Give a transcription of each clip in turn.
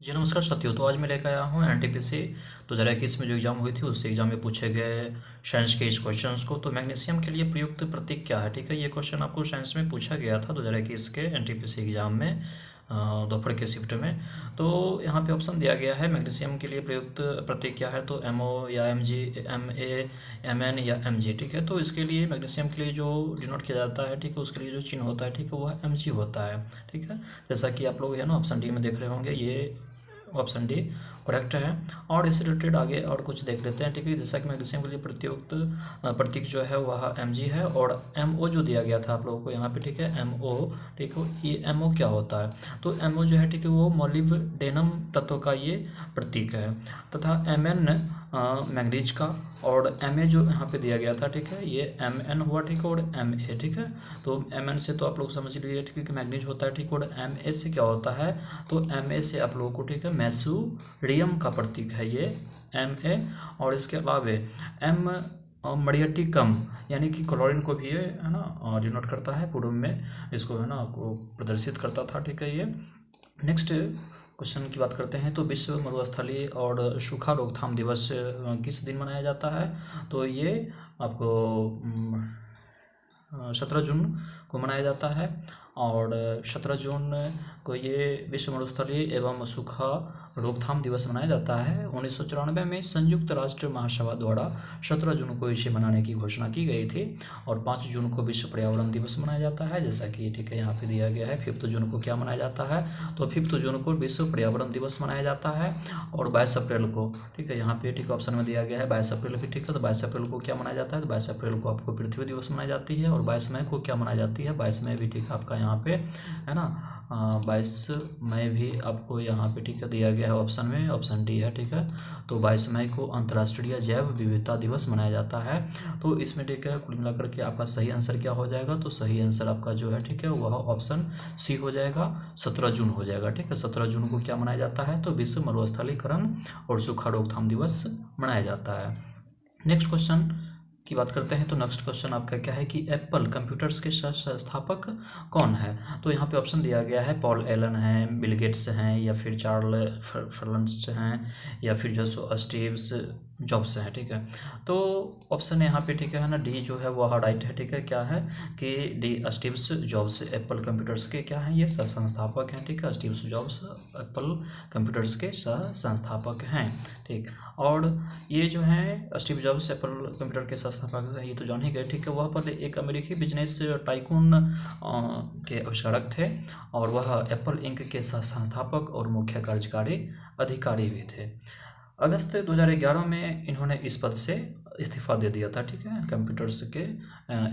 जी नमस्कार साथियों। तो आज मैं लेकर आया हूँ एनटीपीसी 2021 में जो एग्ज़ाम हुई थी उससे एग्ज़ाम में पूछे गए साइंस के इस क्वेश्चंस को। तो मैग्नीशियम के लिए प्रयुक्त प्रतीक क्या है? ठीक है, ये क्वेश्चन आपको साइंस में पूछा गया था 2021 के एनटीपीसी एग्ज़ाम में, दोपहर के शिफ्ट में। तो यहाँ पे ऑप्शन दिया गया है मैग्नीशियम के लिए प्रयुक्त प्रतीक क्या है, तो एमओ या एमजी, एमए, एमएन या एमजी। ठीक है, तो इसके लिए मैग्नीशियम के लिए जो डिनोट किया जाता है, ठीक है, उसके लिए जो चिन्ह होता है, ठीक है, वह एमजी होता है। ठीक है, जैसा कि आप लोग है ना ऑप्शन डी में देख रहे होंगे, ये ऑप्शन डी करेक्ट है। और इससे रिलेटेड आगे और कुछ देख लेते हैं। ठीक है, जैसा कि मैग्नीशियम के लिए प्रत्युक्त प्रतीक जो है वह एम जी है, और एम ओ जो दिया गया था आप लोगों को यहाँ पे, ठीक है, एम ओ, ठीक है, ये एम ओ क्या होता है, तो एम ओ जो है, ठीक है, वो मोलिब्डेनम तत्व का ये प्रतीक है। तथा एम एन मैग्नीज का, और एम ए जो यहाँ पे दिया गया था, ठीक है, ये एम एन हुआ, ठीक है, और एम ए। ठीक है, तो एम एन से तो आप लोग समझ लीजिए, ठीक है, कि मैग्नीज होता है, ठीक है, और एम ए से क्या होता है, तो एम ए से आप लोगों को, ठीक है, मैसूरियम का प्रतीक है ये एम ए। और इसके अलावा एम मरियटिकम यानी कि क्लोरीन को भी ये है ना डिनोट करता है, पूर्व में इसको है ना को प्रदर्शित करता था। ठीक है, ये नेक्स्ट क्वेश्चन की बात करते हैं। तो विश्व मरुस्थलीय और सूखा रोकथाम दिवस किस दिन मनाया जाता है, तो ये आपको 17 जून को मनाया जाता है। और 17 जून को ये विश्व मरुस्थलीय एवं सूखा रोकथाम दिवस मनाया जाता है। 1994 में संयुक्त राष्ट्र महासभा द्वारा 17 जून को इसे मनाने की घोषणा की गई थी। और 5 जून को विश्व पर्यावरण दिवस मनाया जाता है, जैसा कि ठीक है यहाँ पे दिया गया है। 5 जून को क्या मनाया जाता है, तो 5 जून को विश्व पर्यावरण दिवस मनाया जाता है। और 22 अप्रैल को, ठीक है, यहाँ पे ठीक ऑप्शन में दिया गया है 22 अप्रैल भी, ठीक है, तो 22 अप्रैल को क्या मनाया जाता है, तो 22 अप्रैल को आपको पृथ्वी दिवस मनाई जाती है। और 22 मई को क्या मनाई जाती है, 22 मई भी, ठीक है, आपका यहाँ पे है ना 22 मई भी आपको यहाँ पे, ठीक है, दिया गया है ऑप्शन में, ऑप्शन डी है। ठीक है, तो 22 मई को अंतर्राष्ट्रीय जैव विविधता दिवस मनाया जाता है। तो इसमें, ठीक है, कुल मिलाकर के आपका सही आंसर क्या हो जाएगा, तो सही आंसर आपका जो है, ठीक है, वह ऑप्शन सी हो जाएगा, 17 जून हो जाएगा। ठीक है, 17 जून को क्या मनाया जाता है, तो विश्व मरुस्थलीकरण और सूखा रोकथाम दिवस मनाया जाता है। नेक्स्ट क्वेश्चन की बात करते हैं। तो नेक्स्ट क्वेश्चन आपका क्या है कि एप्पल कंप्यूटर्स के संस्थापक कौन है, तो यहाँ पे ऑप्शन दिया गया है पॉल एलन हैं, बिल गेट्स हैं, या फिर चार्ल्स फर्नांडिस हैं, या फिर जो सो स्टीव्स जॉब्स हैं। ठीक है, तो ऑप्शन यहाँ पे, ठीक है ना, डी जो है वह राइट है। ठीक है, क्या है कि D Steve's jobs Apple computers के क्या हैं, ये सह संस्थापक हैं। ठीक है, स्टीव्स जॉब्स एप्पल कंप्यूटर्स के सह संस्थापक हैं। ठीक, और ये जो है स्टीव जॉब्स एप्पल कंप्यूटर के संस्थापक हैं, ये तो जान ही गए। ठीक है, वह पहले एक अमेरिकी बिजनेस टाइकून के आविष्कारक थे, और वह एप्पल इंक के संस्थापक और मुख्य कार्यकारी अधिकारी भी थे। अगस्त 2011 में इन्होंने इस पद से इस्तीफा दे दिया था। ठीक है, कंप्यूटर्स के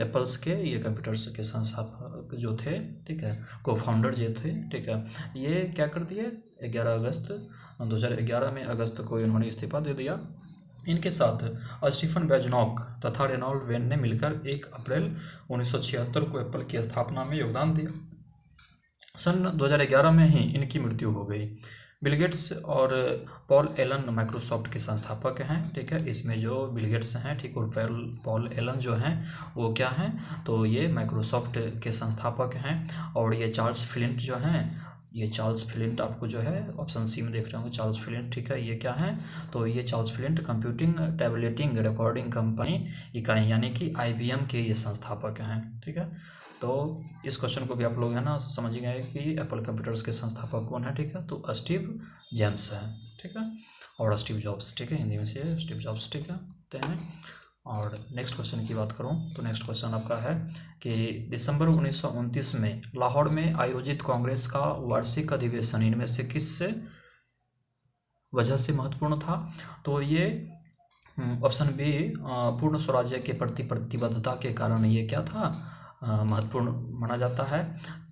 एप्पल्स के ये कंप्यूटर्स के संस्थापक जो थे, ठीक है, को फाउंडर जो थे, ठीक है, ये क्या कर दिए, 11 अगस्त 2011 में अगस्त को इन्होंने इस्तीफा दे दिया। इनके साथ स्टीफन बेजनॉक तथा रेनॉल्ड वेन ने मिलकर 1 अप्रैल 1976 को एप्पल की स्थापना में योगदान दिया। सन 2011 में ही इनकी मृत्यु हो गई। बिल गेट्स और पॉल एलन माइक्रोसॉफ्ट के संस्थापक हैं। ठीक है, इसमें जो बिल गेट्स हैं, ठीक, और पॉल एलन जो हैं वो क्या हैं, तो ये माइक्रोसॉफ्ट के संस्थापक हैं। और ये चार्ल्स फ्लिंट जो हैं, ये चार्ल्स फ्लिंट आपको जो है ऑप्शन सी में देख रहे होंगे, चार्ल्स फ्लिंट। ठीक है, ये क्या है, तो ये Charles flint computing tableting recording company इकाई यानी कि IBM के ये संस्थापक हैं। ठीक है, तो इस क्वेश्चन को भी आप लोग है ना समझ गए कि एप्पल कंप्यूटर्स के संस्थापक कौन है। ठीक है, तो स्टीव जेम्स है। ठीक है, और स्टीव जॉब्स, ठीक है, हिंदी में से स्टीव जॉब्स। ठीक है, तो हैं। और नेक्स्ट क्वेश्चन की बात करूं तो नेक्स्ट क्वेश्चन आपका है कि दिसंबर 1929 में लाहौर में आयोजित कांग्रेस का वार्षिक अधिवेशन इनमें से किस वजह से महत्वपूर्ण था, तो ये ऑप्शन बी पूर्ण स्वराज्य के प्रति प्रतिबद्धता के कारण ये क्या था, महत्वपूर्ण माना जाता है,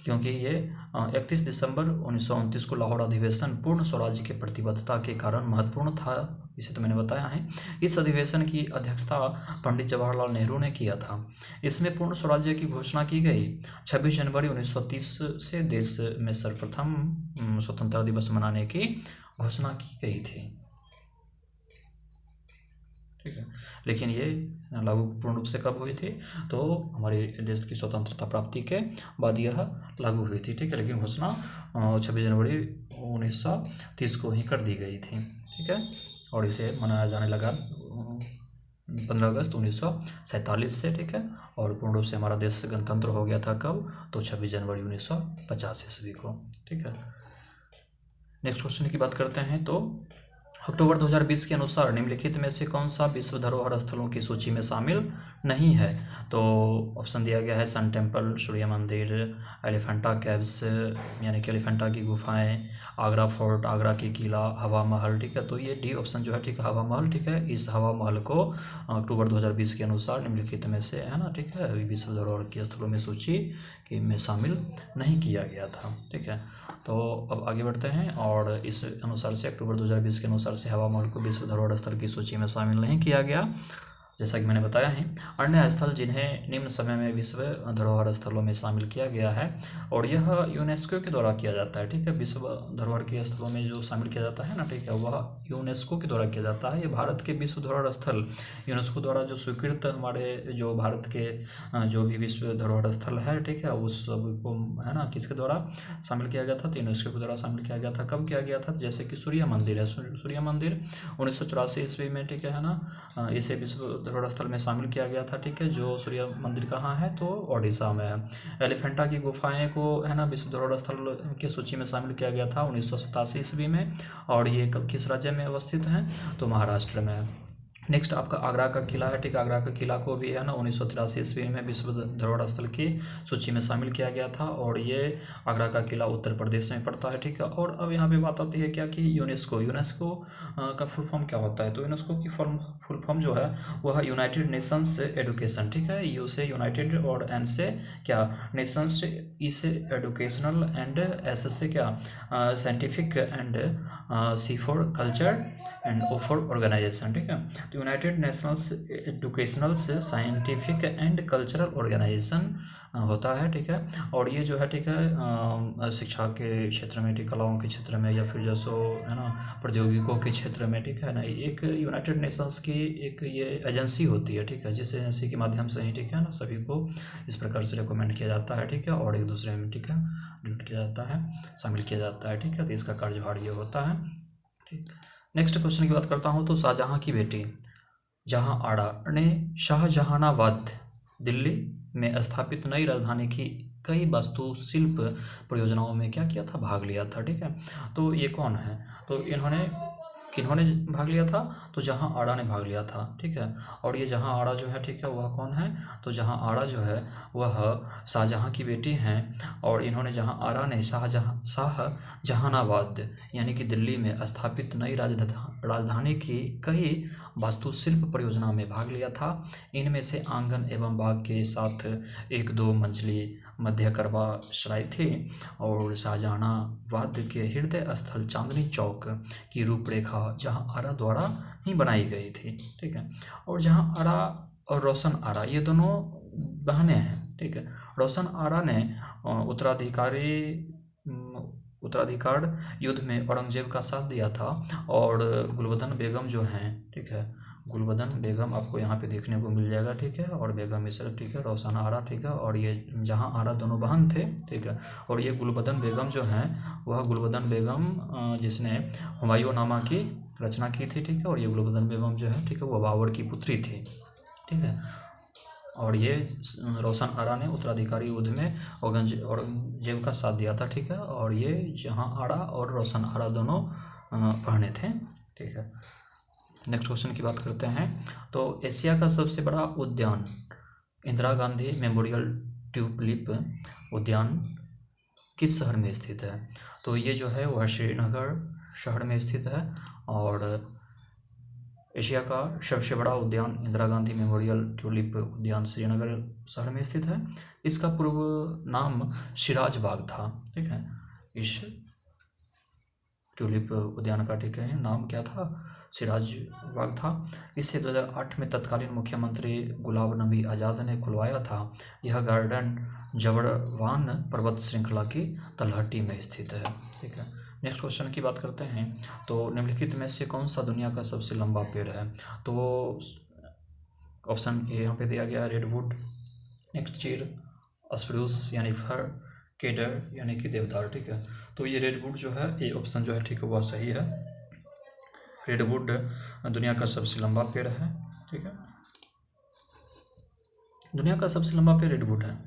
क्योंकि ये 31 दिसंबर 1929 को लाहौर अधिवेशन पूर्ण स्वराज्य के प्रतिबद्धता के कारण महत्वपूर्ण था, इसे तो मैंने बताया है। इस अधिवेशन की अध्यक्षता पंडित जवाहरलाल नेहरू ने किया था। इसमें पूर्ण स्वराज्य की घोषणा की गई। 26 जनवरी 1930 से देश में सर्वप्रथम स्वतंत्रता दिवस मनाने की घोषणा की गई थी। ठीक है। लेकिन ये लागू पूर्ण रूप से कब हुई थी, तो हमारे देश की स्वतंत्रता प्राप्ति के बाद यह लागू हुई थी, ठीक है। लेकिन घोषणा 26 जनवरी 1930 को ही कर दी गई थी, ठीक है। और इसे मनाया जाने लगा 15 अगस्त 1947 से, ठीक है। और पूर्ण रूप से हमारा देश गणतंत्र हो गया था कब, तो 26 जनवरी 1950 ईस्वी को, ठीक है। नेक्स्ट क्वेश्चन की बात करते हैं। तो अक्टूबर 2020 के अनुसार निम्नलिखित में से कौन सा विश्व धरोहर स्थलों की सूची में शामिल नहीं है। तो ऑप्शन दिया गया है सन टेम्पल, सूर्य मंदिर, एलिफेंटा केव्स यानी कि एलिफेंटा की गुफाएं, आगरा फोर्ट, आगरा की किला, हवा महल, ठीक है। तो ये डी ऑप्शन जो है, ठीक है, हवा महल, ठीक है। इस हवा महल को अक्टूबर 2020 के अनुसार निम्नलिखित में से, है ना, ठीक है, विश्व धरोहर के स्थलों में सूची में शामिल नहीं किया गया था, ठीक है। तो अब आगे बढ़ते हैं, और इस अनुसार से अक्टूबर 2020 के अनुसार से हवा महल को विश्व धरोहर स्थल की सूची में शामिल नहीं किया गया, जैसा कि मैंने बताया है। अन्य स्थल जिन्हें निम्न समय में विश्व धरोहर स्थलों में शामिल किया गया है, और यह यूनेस्को के द्वारा किया जाता है, ठीक है। विश्व धरोहर के स्थलों में जो शामिल किया जाता है ना, ठीक है, वह यूनेस्को के द्वारा किया जाता है। ये भारत के विश्व धरोहर स्थल यूनेस्को द्वारा जो स्वीकृत हमारे जो भारत के जो भी विश्व धरोहर स्थल है, ठीक है, उस सब को, है ना, किसके द्वारा शामिल किया गया था, तो यूनेस्को के द्वारा शामिल किया गया था। कब किया गया था, जैसे कि सूर्य मंदिर है, सूर्य मंदिर 1984 ईस्वी में, ठीक है ना, इसे विश्व धरोहर स्थल में शामिल किया गया था, ठीक है। जो सूर्य मंदिर कहाँ है, तो ओडिशा में है। एलिफेंटा की गुफाएं को, है ना, विश्व धरोहर स्थल की सूची में शामिल किया गया था 1987 ईस्वी में, और ये किस राज्य में अवस्थित हैं, तो महाराष्ट्र में है। नेक्स्ट आपका आगरा का किला है, ठीक है। आगरा का किला को भी, है ना, 1983 ईस्वी में विश्व धरोहर स्थल की सूची में शामिल किया गया था, और ये आगरा का किला उत्तर प्रदेश में पड़ता है, ठीक है। और अब यहाँ पे बात आती है क्या, कि यूनेस्को का फुल फॉर्म क्या होता है। तो यूनेस्को की फुल फॉर्म जो है वह यूनाइटेड नेशंस एडुकेशन, ठीक है। यू से यूनाइटेड, और एन से क्या, नेशंस, ई से एडुकेशनल, एंड एस से क्या, scientific, and C for culture, and O for organization, ठीक है। तो United Nations Educational Scientific and Cultural Organization होता है, ठीक है। और ये जो है, ठीक है, शिक्षा के क्षेत्र में, ठीक, कलाओं के क्षेत्र में, या फिर जैसो, है ना, प्रौद्योगिकों के क्षेत्र में, ठीक है ना, एक यूनाइटेड नेशंस की एक ये एजेंसी होती है, ठीक है, जिस एजेंसी के माध्यम से ही, ठीक है ना, सभी को इस प्रकार से रिकमेंड किया जाता है, ठीक है, और एक दूसरे में, ठीक है, जुट किया जाता है, शामिल किया जाता है, ठीक है। तो इसका कार्यभार ये होता है, ठीक। नेक्स्ट क्वेश्चन की बात करता हूँ। तो शाहजहाँ की बेटी जहाँ आड़ा ने शाहजहानाबाद दिल्ली में स्थापित नई राजधानी की कई वास्तुशिल्प परियोजनाओं में क्या किया था, भाग लिया था, ठीक है। तो ये कौन है, तो इन्होंने किन्होंने भाग लिया था, तो जहाँ आड़ा ने भाग लिया था, ठीक है। और ये जहाँ आड़ा जो है, ठीक है, वह कौन है, तो जहाँ आड़ा जो है वह शाहजहाँ की बेटी हैं, और इन्होंने जहाँ आड़ा ने शाहजहानाबाद यानी कि दिल्ली में स्थापित नई राजधानी की कई वास्तुशिल्प परियोजना में भाग लिया था। इनमें से आंगन एवं बाग के साथ 1-2 मंजिली मध्यकर्वा सराय थी, और शाहजहानाबाद के हृदय स्थल चांदनी चौक की रूपरेखा जहाँ आरा द्वारा ही बनाई गई थी, ठीक है। और जहाँ आरा और रोशन आरा ये दोनों बहनें हैं, ठीक है। रोशन आरा ने उत्तराधिकार युद्ध में औरंगजेब का साथ दिया था, और गुलबदन बेगम जो हैं, ठीक है, गुलबदन बेगम आपको यहाँ पे देखने को मिल जाएगा, ठीक है, और बेगम मिश्र, ठीक है, रोशन आरा, ठीक है, और ये जहाँ आरा दोनों बहन थे, ठीक है। और ये गुलबदन बेगम जो हैं वह गुलबदन बेगम जिसने हुमायूं नामा की रचना की थी, ठीक है। और ये गुलबदन बेगम जो है, ठीक है, वो बाबर की पुत्री थी, ठीक है। और ये रोशन आरा ने उत्तराधिकारी युद्ध में औरंगजेब का साथ दिया था, ठीक है। और ये जहाँ आरा और रोशन आरा दोनों बहनें थे, ठीक है। नेक्स्ट क्वेश्चन की बात करते हैं। तो एशिया का सबसे बड़ा उद्यान इंदिरा गांधी मेमोरियल ट्यूलिप उद्यान किस शहर में स्थित है, तो ये जो है वह श्रीनगर शहर में स्थित है। और एशिया का सबसे बड़ा उद्यान इंदिरा गांधी मेमोरियल ट्यूलिप उद्यान श्रीनगर शहर में स्थित है। इसका पूर्व नाम सिराज बाग था, ठीक है। इस ट्यूलिप उद्यान का, ठीक है, नाम क्या था, सिराज बाग था। इसे 2008 में तत्कालीन मुख्यमंत्री गुलाब नबी आज़ाद ने खुलवाया था। यह गार्डन जबरवान पर्वत श्रृंखला की तलहटी में स्थित है, ठीक है। नेक्स्ट क्वेश्चन की बात करते हैं। तो निम्नलिखित में से कौन सा दुनिया का सबसे लंबा पेड़ है? तो ऑप्शन ए यहाँ पे दिया गया है रेडवुड, नेक्स्ट चीड़, स्प्रूस यानी फर, केडर यानी कि देवदार। ठीक है, तो ये रेडवुड जो है, ये ऑप्शन जो है ठीक है वह सही है। रेडवुड दुनिया का सबसे लंबा पेड़ है। ठीक है, दुनिया का सबसे लंबा पेड़ रेडवुड है।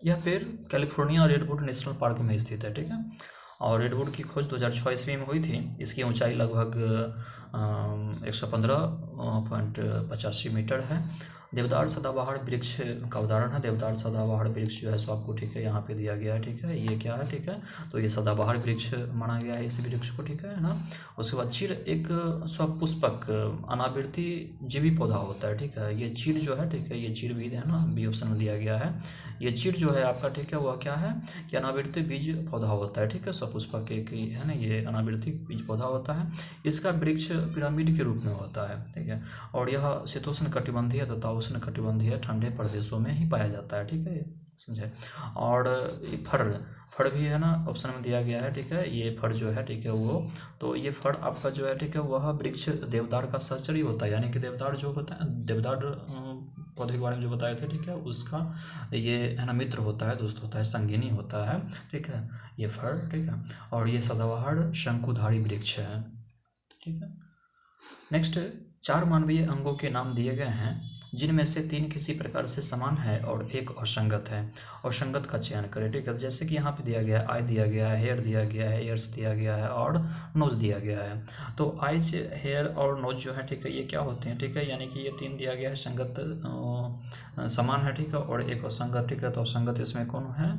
यह पेड़ कैलिफोर्निया रेडवुड नेशनल पार्क में स्थित है। ठीक है, और रेडवुड की खोज 2006 ईस्वी में हुई थी। इसकी ऊंचाई लगभग 115.85 मीटर है। देवदार सदाबहार वृक्ष का उदाहरण है। देवदार सदाबहार वृक्ष जो है सो आपको ठीक है यहाँ पे दिया गया है। ठीक है, ये क्या है? ठीक है, तो ये सदाबहार वृक्ष माना गया है इस वृक्ष को। ठीक है ना। उसके बाद चीड़ एक स्वपुष्पक अनावृति जीवी पौधा होता है। ठीक है, ये चीड़ जो है, ठीक है, ये चीड़ भी है ना, बी ऑप्शन में दिया गया है। ये चीड़ जो है आपका, ठीक है, वह क्या है कि अनावृति बीज पौधा होता है। ठीक है, स्वपुष्पक एक ही है ना, ये अनावृति बीज पौधा होता है। इसका वृक्ष पिरामिड के रूप में होता है। ठीक है, और यह शीतोष्ण कटिबंधीय तथा उष्ण कटिबंधीय ठंडे प्रदेशों में ही पाया जाता है। ठीक है, समझे। और ये फड़ भी है ना, ऑप्शन में दिया गया है। ठीक है, ये फड़ जो है, ठीक है, वो तो ये फड़ आपका जो है, ठीक है, वह वृक्ष देवदार का सहचरी होता है। यानी कि देवदार जो होता है, देवदार पौधे के बारे में जो बताए थे, ठीक है, उसका ये है ना मित्र होता है, दोस्त होता है, संगिनी होता है। ठीक है, ये फड़। ठीक है, और ये सदाबहार शंकुधारी वृक्ष है। ठीक है, नेक्स्ट 4 मानवीय अंगों के नाम दिए गए हैं, जिनमें से 3 किसी प्रकार से समान है और एक असंगत है। असंगत का चयन करें। ठीक है, जैसे कि यहाँ पे दिया गया है, आई दिया गया है, हेयर दिया गया है, ईयर्स दिया गया है और नोज दिया गया है। तो आईज, हेयर और नोज जो है, ठीक है, ये क्या होते हैं? ठीक है, यानी कि ये 3 दिया गया है, संगत समान है। ठीक है, और एक असंगत। ठीक है, तो असंगत इसमें कौन है?